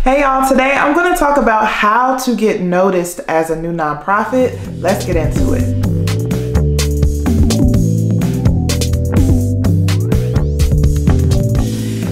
Hey y'all, today I'm going to talk about how to get noticed as a new nonprofit. Let's get into it.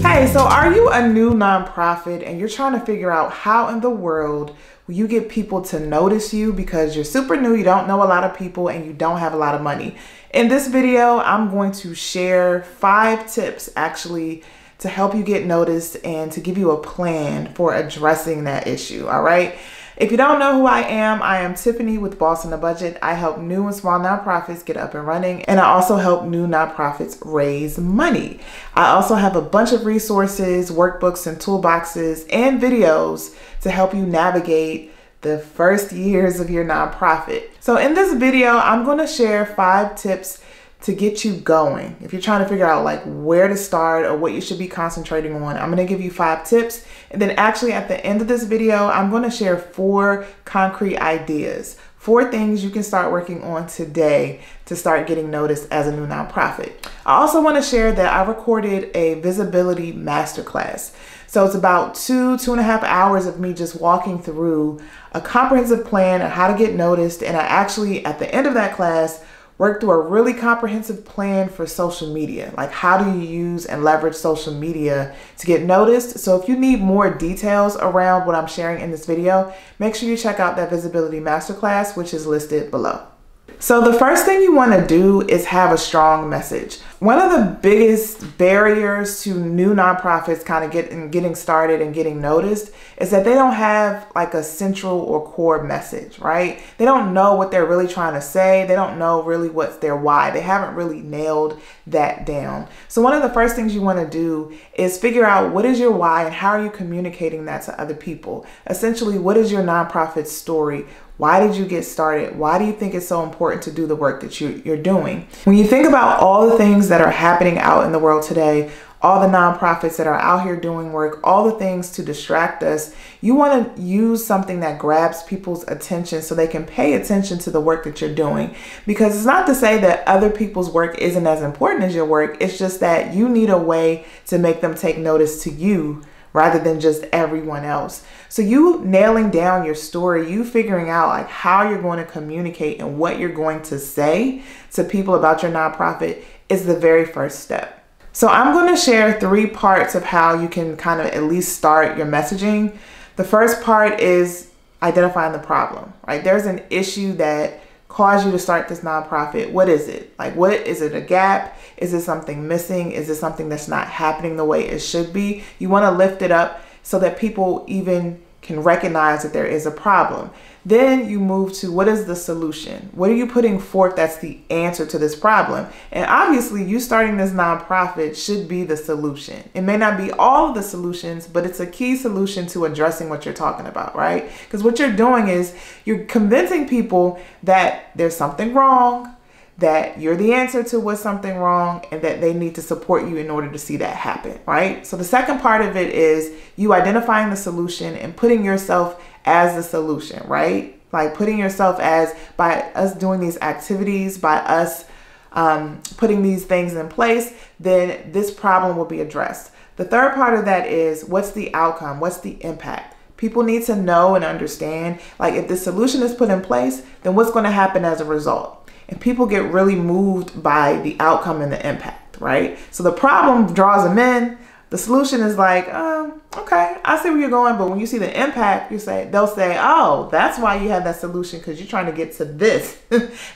Hey, so are you a new nonprofit and you're trying to figure out how in the world will you get people to notice you because you're super new, you don't know a lot of people, and you don't have a lot of money? In this video, I'm going to share 5 tips actually to help you get noticed and to give you a plan for addressing that issue, all right? If you don't know who I am Tiffany with Boss on a Budget. I help new and small nonprofits get up and running, and I also help new nonprofits raise money. I also have a bunch of resources, workbooks, and toolboxes and videos to help you navigate the first years of your nonprofit. So in this video, I'm gonna share 5 tips to get you going. If you're trying to figure out like where to start or what you should be concentrating on, I'm gonna give you 5 tips. And then actually at the end of this video, I'm gonna share 4 concrete ideas, 4 things you can start working on today to start getting noticed as a new nonprofit. I also wanna share that I recorded a visibility masterclass. So it's about 2.5 hours of me just walking through a comprehensive plan on how to get noticed. And I actually, at the end of that class, worked through a really comprehensive plan for social media. Like, how do you use and leverage social media to get noticed? So if you need more details around what I'm sharing in this video, make sure you check out that visibility masterclass, which is listed below. So the first thing you want to do is have a strong message. One of the biggest barriers to new nonprofits kind of getting started and getting noticed is that they don't have like a central or core message, right? They don't know what they're really trying to say. They don't know really what's their why. They haven't really nailed that down. So one of the first things you want to do is figure out what is your why and how are you communicating that to other people? Essentially, what is your nonprofit story? Why did you get started? Why do you think it's so important to do the work that you're doing? When you think about all the things that are happening out in the world today, all the nonprofits that are out here doing work, all the things to distract us, you want to use something that grabs people's attention so they can pay attention to the work that you're doing. Because it's not to say that other people's work isn't as important as your work. It's just that you need a way to make them take notice to you rather than just everyone else. So you nailing down your story, you figuring out like how you're going to communicate and what you're going to say to people about your nonprofit is the very first step. So I'm going to share 3 parts of how you can kind of at least start your messaging. The first part is identifying the problem, right? There's an issue that caused you to start this nonprofit. What is it? Like, what is it? A gap? Is it something missing? Is it something that's not happening the way it should be? You want to lift it up so that people even can recognize that there is a problem. Then you move to what is the solution? What are you putting forth that's the answer to this problem? And obviously you starting this nonprofit should be the solution. It may not be all of the solutions, but it's a key solution to addressing what you're talking about, right? Because what you're doing is you're convincing people that there's something wrong, that you're the answer to what's something wrong, and that they need to support you in order to see that happen, right? So the second part of it is you identifying the solution and putting yourself as the solution, right? Like putting yourself as, by us doing these activities, by us putting these things in place, then this problem will be addressed. The third part of that is what's the outcome? What's the impact? People need to know and understand, like if the solution is put in place, then what's going to happen as a result? And people get really moved by the outcome and the impact, right? So the problem draws them in. The solution is like, okay, I see where you're going. But when you see the impact, they'll say, oh, that's why you have that solution, because you're trying to get to this,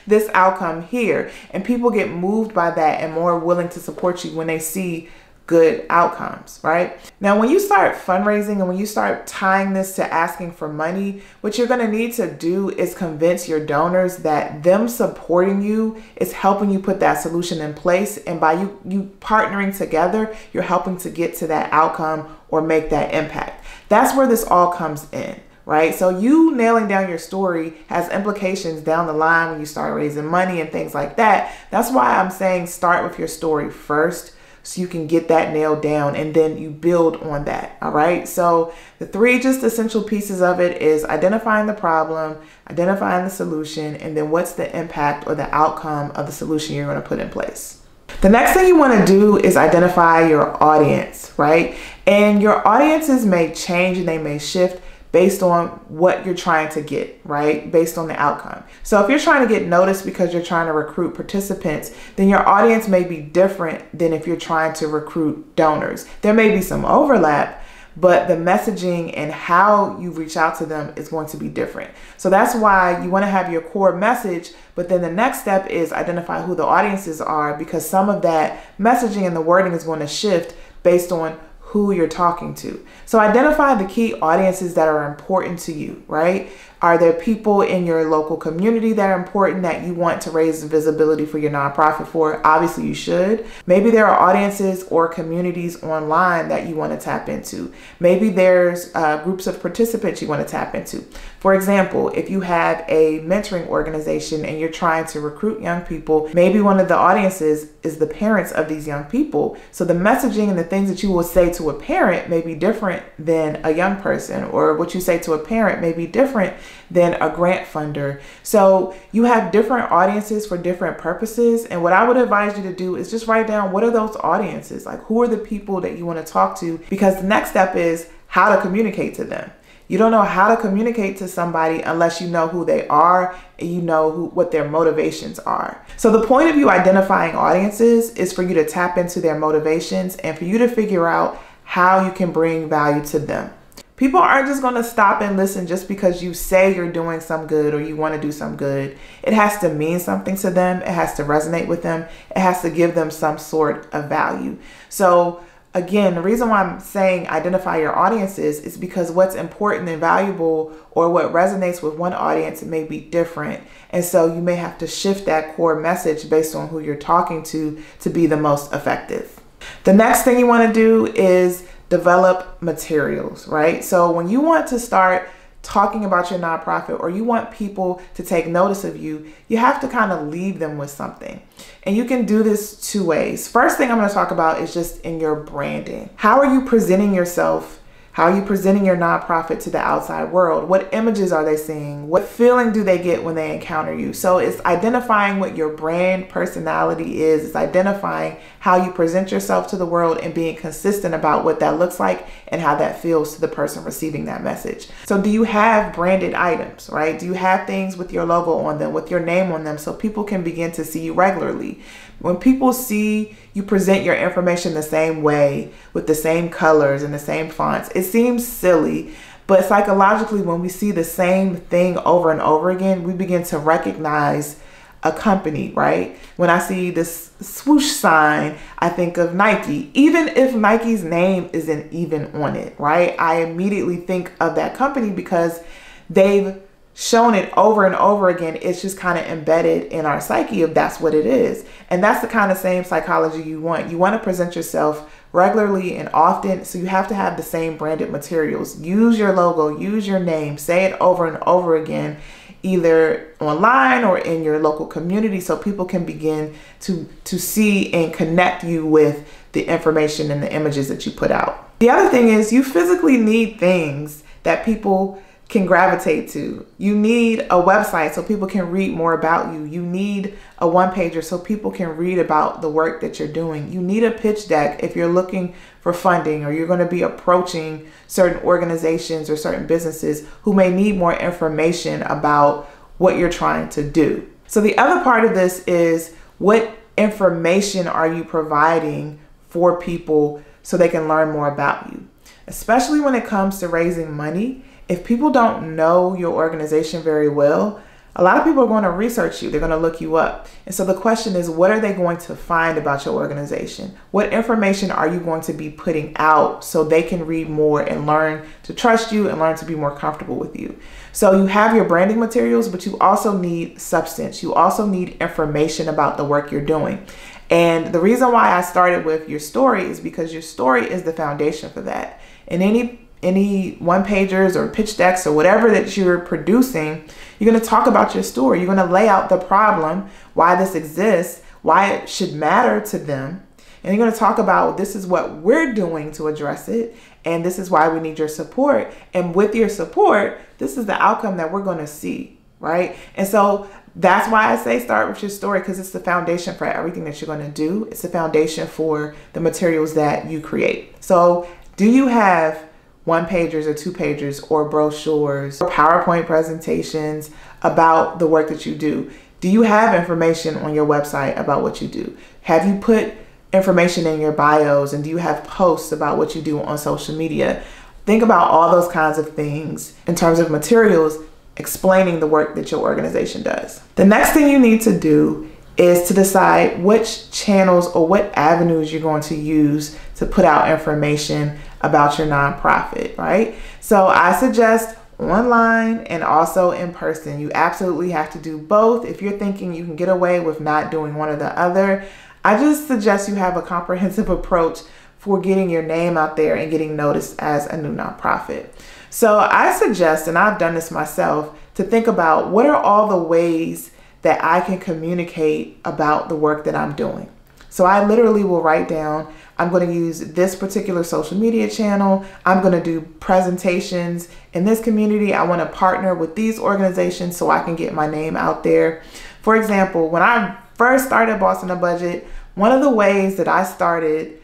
this outcome here. And people get moved by that and more willing to support you when they see good outcomes, right? Now, when you start fundraising and when you start tying this to asking for money, what you're gonna need to do is convince your donors that them supporting you is helping you put that solution in place. And by you partnering together, you're helping to get to that outcome or make that impact. That's where this all comes in, right? So you nailing down your story has implications down the line when you start raising money and things like that. That's why I'm saying start with your story first, so you can get that nailed down and then you build on that, all right? So the 3 just essential pieces of it is identifying the problem, identifying the solution, and then what's the impact or the outcome of the solution you're gonna put in place. The next thing you want to do is identify your audience, right? And your audiences may change and they may shift based on what you're trying to get, right? Based on the outcome. So if you're trying to get noticed because you're trying to recruit participants, then your audience may be different than if you're trying to recruit donors. There may be some overlap, but the messaging and how you reach out to them is going to be different. So that's why you want to have your core message, but then the next step is identify who the audiences are, because some of that messaging and the wording is going to shift based on who you're talking to. So identify the key audiences that are important to you, right? Are there people in your local community that are important that you want to raise the visibility for your nonprofit for? Obviously you should. Maybe there are audiences or communities online that you want to tap into. Maybe there's groups of participants you want to tap into. For example, if you have a mentoring organization and you're trying to recruit young people, maybe one of the audiences is the parents of these young people. So the messaging and the things that you will say to a parent may be different than a young person, or what you say to a parent may be different than a grant funder. So you have different audiences for different purposes. And what I would advise you to do is just write down, what are those audiences? Like, who are the people that you want to talk to? Because the next step is how to communicate to them. You don't know how to communicate to somebody unless you know who they are and you know what their motivations are. So the point of you identifying audiences is for you to tap into their motivations and for you to figure out how you can bring value to them. People aren't just going to stop and listen just because you say you're doing some good or you want to do some good. It has to mean something to them. It has to resonate with them. It has to give them some sort of value. So again, the reason why I'm saying identify your audiences is because what's important and valuable or what resonates with one audience may be different. And so you may have to shift that core message based on who you're talking to be the most effective. The next thing you want to do is develop materials, right? So when you want to start talking about your nonprofit or you want people to take notice of you, you have to kind of leave them with something. And you can do this two ways. First thing I'm going to talk about is just in your branding. How are you presenting yourself? How are you presenting your nonprofit to the outside world? What images are they seeing? What feeling do they get when they encounter you? So it's identifying what your brand personality is. It's identifying how you present yourself to the world and being consistent about what that looks like and how that feels to the person receiving that message. So do you have branded items, right? Do you have things with your logo on them, with your name on them, so people can begin to see you regularly? When people see you present your information the same way, with the same colors and the same fonts, it seems silly, but psychologically, when we see the same thing over and over again, we begin to recognize a company, right? When I see this swoosh sign, I think of Nike. Even if Nike's name isn't even on it, right? I immediately think of that company because they've shown it over and over again. It's just kind of embedded in our psyche if that's what it is. And that's the kind of same psychology you want. You want to present yourself regularly and often, so you have to have the same branded materials. Use your logo, use your name, say it over and over again, either online or in your local community, so people can begin to see and connect you with the information and the images that you put out. The other thing is you physically need things that people can gravitate to. You need a website so people can read more about you. You need a one-pager so people can read about the work that you're doing. You need a pitch deck if you're looking for funding or you're going to be approaching certain organizations or certain businesses who may need more information about what you're trying to do. So the other part of this is, what information are you providing for people so they can learn more about you? Especially when it comes to raising money, if people don't know your organization very well, a lot of people are going to research you. They're going to look you up. And so the question is, what are they going to find about your organization? What information are you going to be putting out so they can read more and learn to trust you and learn to be more comfortable with you? So you have your branding materials, but you also need substance. You also need information about the work you're doing. And the reason why I started with your story is because your story is the foundation for that. And any one-pagers or pitch decks or whatever that you're producing, you're going to talk about your story. You're going to lay out the problem, why this exists, why it should matter to them. And you're going to talk about, this is what we're doing to address it, and this is why we need your support. And with your support, this is the outcome that we're going to see. right? And so that's why I say start with your story, because it's the foundation for everything that you're going to do. It's the foundation for the materials that you create. So do you have one pagers or two pagers or brochures or PowerPoint presentations about the work that you do? Do you have information on your website about what you do? Have you put information in your bios, and do you have posts about what you do on social media? Think about all those kinds of things in terms of materials explaining the work that your organization does. The next thing you need to do is to decide which channels or what avenues you're going to use to put out information about your nonprofit, right? So I suggest online and also in person. You absolutely have to do both. If you're thinking you can get away with not doing one or the other, I just suggest you have a comprehensive approach for getting your name out there and getting noticed as a new nonprofit. So I suggest, and I've done this myself, to think about what are all the ways that I can communicate about the work that I'm doing. So I literally will write down, I'm going to use this particular social media channel. I'm going to do presentations in this community. I want to partner with these organizations so I can get my name out there. For example, when I first started Boss on a Budget, one of the ways that I started,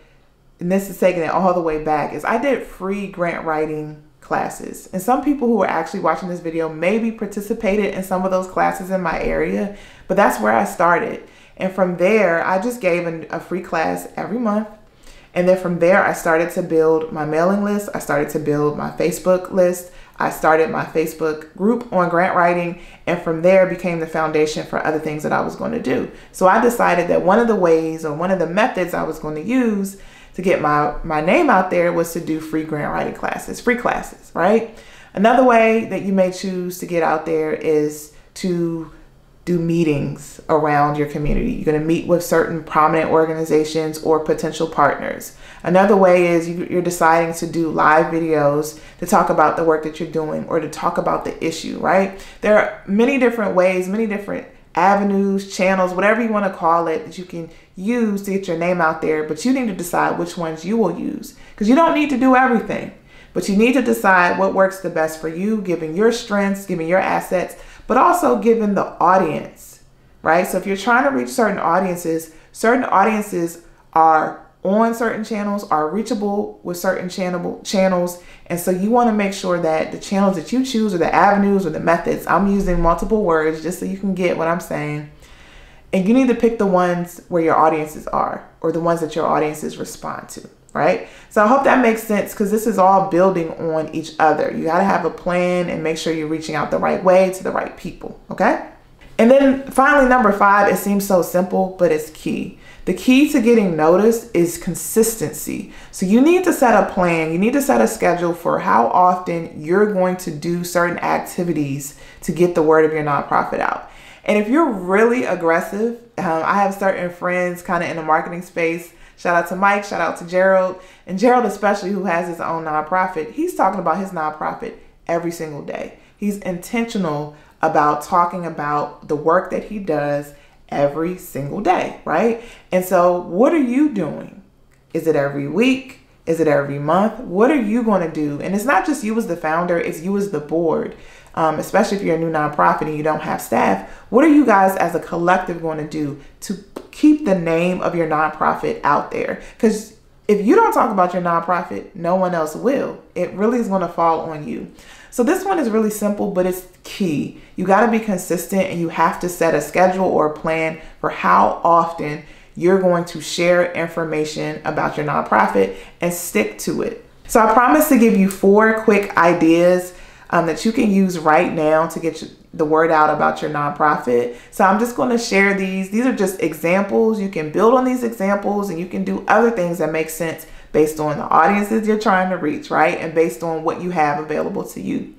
and this is taking it all the way back, is I did free grant writing classes. And some people who are actually watching this video maybe participated in some of those classes in my area, but that's where I started. And from there, I just gave a free class every month. And then from there, I started to build my mailing list. I started to build my Facebook list. I started my Facebook group on grant writing, and from there became the foundation for other things that I was going to do. So I decided that one of the ways or one of the methods I was going to use to get my name out there was to do free grant writing classes, free classes, right? Another way that you may choose to get out there is to do meetings around your community. You're going to meet with certain prominent organizations or potential partners. Another way is you're deciding to do live videos to talk about the work that you're doing or to talk about the issue, right? There are many different ways, many different avenues, channels, whatever you want to call it, that you can use to get your name out there, but you need to decide which ones you will use, because you don't need to do everything, but you need to decide what works the best for you, given your strengths, given your assets, but also given the audience, right? So if you're trying to reach certain audiences are on certain channels, are reachable with certain channels. And so you want to make sure that the channels that you choose or the avenues or the methods, I'm using multiple words just so you can get what I'm saying. And you need to pick the ones where your audiences are, or the ones that your audiences respond to, right? So I hope that makes sense, because this is all building on each other. You got to have a plan and make sure you're reaching out the right way to the right people, okay? And then finally, number 5, it seems so simple, but it's key. The key to getting noticed is consistency. So you need to set a plan. You need to set a schedule for how often you're going to do certain activities to get the word of your nonprofit out. And if you're really aggressive, I have certain friends kind of in the marketing space. Shout out to Mike, shout out to Gerald. And Gerald especially, who has his own nonprofit, he's talking about his nonprofit every single day. He's intentional about talking about the work that he does every single day, right? And so what are you doing? Is it every week? Is it every month? What are you going to do? And it's not just you as the founder, it's you as the board. Especially if you're a new nonprofit and you don't have staff. What are you guys as a collective going to do to keep the name of your nonprofit out there? Because if you don't talk about your nonprofit, no one else will. It really is going to fall on you. So this one is really simple, but it's key. You got to be consistent, and you have to set a schedule or a plan for how often you're going to share information about your nonprofit and stick to it. So I promise to give you 4 quick ideas that you can use right now to get the word out about your nonprofit. So I'm just going to share these. These are just examples. You can build on these examples, and you can do other things that make sense based on the audiences you're trying to reach, right? And based on what you have available to you.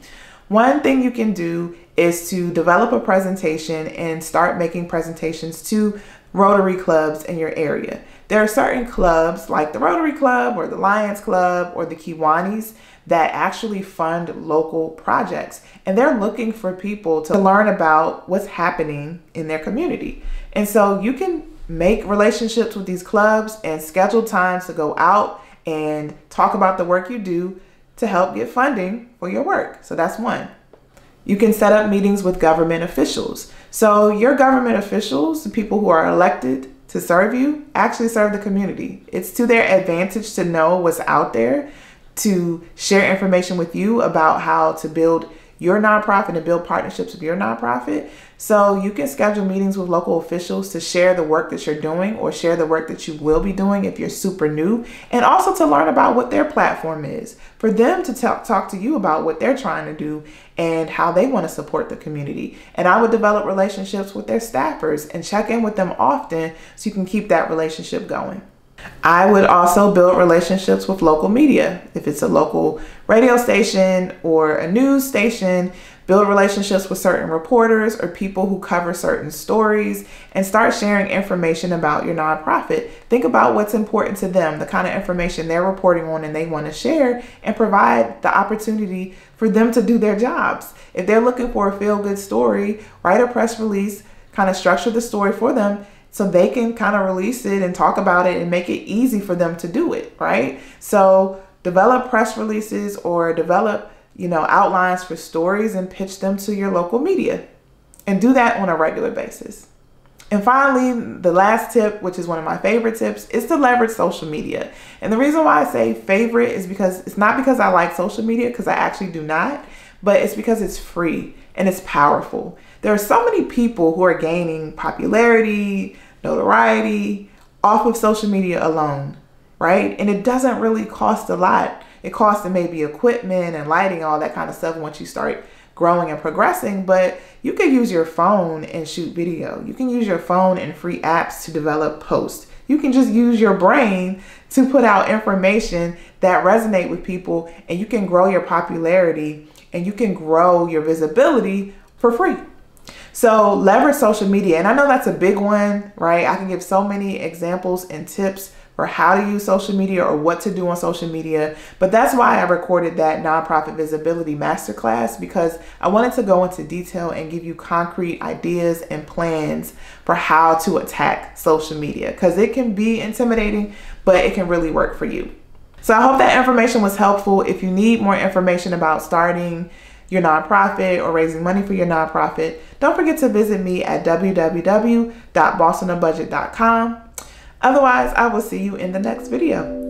One thing you can do is to develop a presentation and start making presentations to Rotary clubs in your area. There are certain clubs like the Rotary Club or the Lions Club or the Kiwanis that actually fund local projects, and they're looking for people to learn about what's happening in their community. And so you can make relationships with these clubs and schedule times to go out and talk about the work you do to help get funding for your work. So that's one. You can set up meetings with government officials. So your government officials, the people who are elected to serve you, actually serve the community. It's to their advantage to know what's out there, to share information with you about how to build your nonprofit and build partnerships with your nonprofit. So you can schedule meetings with local officials to share the work that you're doing or share the work that you will be doing if you're super new, and also to learn about what their platform is, for them to talk to you about what they're trying to do and how they want to support the community. And I would develop relationships with their staffers and check in with them often so you can keep that relationship going. I would also build relationships with local media. If it's a local radio station or a news station, build relationships with certain reporters or people who cover certain stories and start sharing information about your nonprofit. Think about what's important to them, the kind of information they're reporting on and they want to share, and provide the opportunity for them to do their jobs. If they're looking for a feel-good story, write a press release, kind of structure the story for them so they can kind of release it and talk about it and make it easy for them to do it, right? So develop press releases or develop, outlines for stories and pitch them to your local media, and do that on a regular basis. And finally, the last tip, which is one of my favorite tips, is to leverage social media. And the reason why I say favorite is because it's not because I like social media, because I actually do not, but it's because it's free and it's powerful. There are so many people who are gaining popularity, notoriety off of social media alone, right? And it doesn't really cost a lot. It costs maybe equipment and lighting, all that kind of stuff once you start growing and progressing, but you can use your phone and shoot video. You can use your phone and free apps to develop posts. You can just use your brain to put out information that resonate with people, and you can grow your popularity and you can grow your visibility for free. So leverage social media. And I know that's a big one, right? I can give so many examples and tips for how to use social media or what to do on social media. But that's why I recorded that nonprofit visibility masterclass, because I wanted to go into detail and give you concrete ideas and plans for how to attack social media, because it can be intimidating, but it can really work for you. So I hope that information was helpful. If you need more information about starting your nonprofit or raising money for your nonprofit, don't forget to visit me at www.bossanabudget.com. Otherwise, I will see you in the next video.